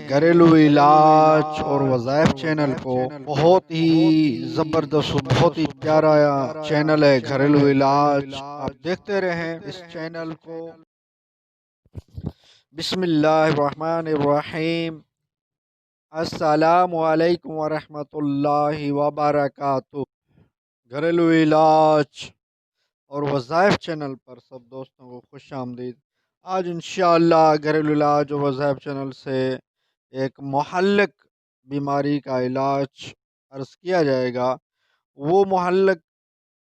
گھریلو علاج اور وظائف چینل کو بہت ہی زبردست بہت ہی پیارا چینل ہے گھریلو علاج. آپ دیکھتے رہیں اس چینل کو. بسم اللہ الرحمن الرحیم. السلام علیکم ورحمۃ اللہ وبرکاتہ. گھریلو علاج اور وظائف چینل پر سب دوستوں کو خوش آمدید. آج انشاءاللہ گھریلو علاج اور وظائف چینل سے ایک محلق بیماری کا علاج عرض کیا جائے گا. وہ محلق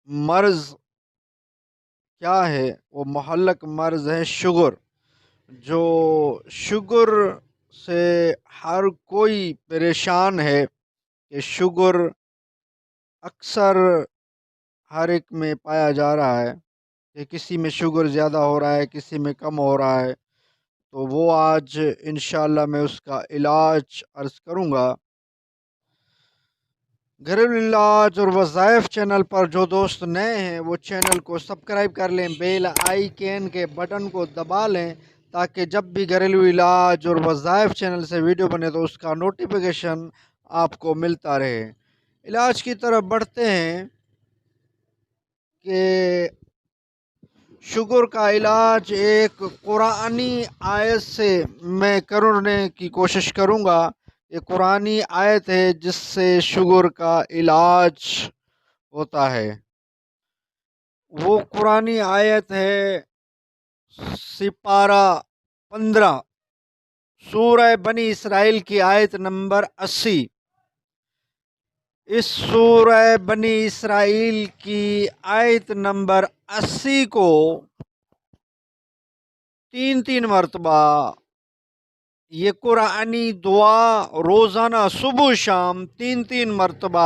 مرض کیا ہے؟ وہ محلق مرض ہے شوگر. جو شوگر سے ہر کوئی پریشان ہے کہ شوگر اکثر ہر ایک میں پایا جا رہا ہے کہ کسی میں شوگر زیادہ ہو رہا ہے، کسی میں کم ہو رہا ہے. تو وہ آج انشاءاللہ میں اس کا علاج عرض کروں گا. گھریلو علاج اور وظائف چینل پر جو دوست نئے ہیں وہ چینل کو سبسکرائب کر لیں، بیل آئیکن کے بٹن کو دبا لیں تاکہ جب بھی گھریلو علاج اور وظائف چینل سے ویڈیو بنے تو اس کا نوٹیفیکیشن آپ کو ملتا رہے. علاج کی طرف بڑھتے ہیں کہ شوگر کا علاج ایک قرآنی آیت سے میں کرنے کی کوشش کروں گا. یہ قرآنی آیت ہے جس سے شوگر کا علاج ہوتا ہے. وہ قرآنی آیت ہے سپارہ 15 سورہ بنی اسرائیل کی آیت نمبر 80. اس سورہ بنی اسرائیل کی آیت نمبر 80 کو 3 مرتبہ یہ قرآنی دعا روزانہ صبح شام 3 مرتبہ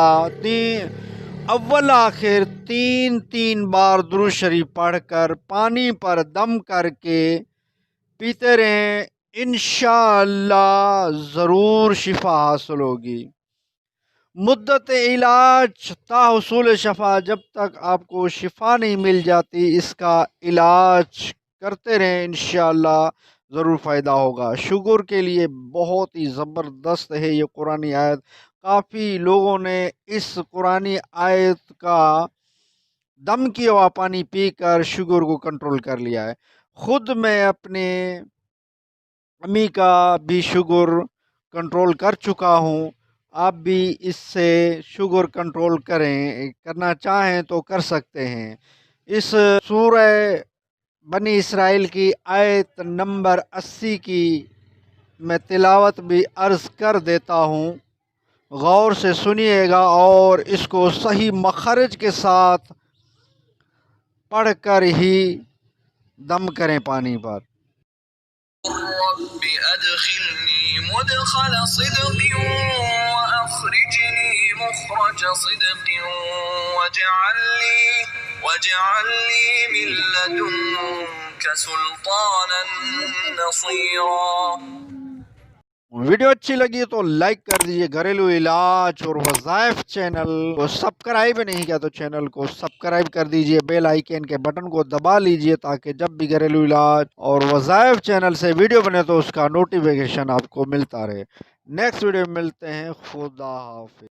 اول آخر 3 بار درود شریف پڑھ کر پانی پر دم کر کے پیتے رہیں. انشاءاللہ ضرور شفا حاصل ہوگی. مدت علاج تا حصول شفا. جب تک آپ کو شفا نہیں مل جاتی اس کا علاج کرتے رہیں، انشاءاللہ ضرور فائدہ ہوگا. شوگر کے لیے بہت ہی زبردست ہے یہ قرآنی آیت. کافی لوگوں نے اس قرآنی آیت کا دم کیا ہوا پانی پی کر شوگر کو کنٹرول کر لیا ہے. خود میں اپنے امی کا بھی شوگر کنٹرول کر چکا ہوں. آپ بھی اس سے شوگر کنٹرول کرنا چاہیں تو کر سکتے ہیں. اس سورہ بنی اسرائیل کی آیت نمبر 80 کی میں تلاوت بھی عرض کر دیتا ہوں، غور سے سنیے گا اور اس کو صحیح مخرج کے ساتھ پڑھ کر ہی دم کریں پانی پر. رب ادخلنی مدخل صدق واخرجنی مخرج صدق واجعل لی من لدنک سلطانا نصیرا. ویڈیو اچھی لگی تو لائک کر دیجئے. گھریلو علاج اور وظائف چینل کو سبسکرائب نہیں کیا تو چینل کو سبسکرائب کر دیجئے، بیل آئیکن کے بٹن کو دبا لیجئے تاکہ جب بھی گھریلو علاج اور وظائف چینل سے ویڈیو بنے تو اس کا نوٹیفیکیشن آپ کو ملتا رہے. نیکسٹ ویڈیو میں ملتے ہیں. خدا حافظ.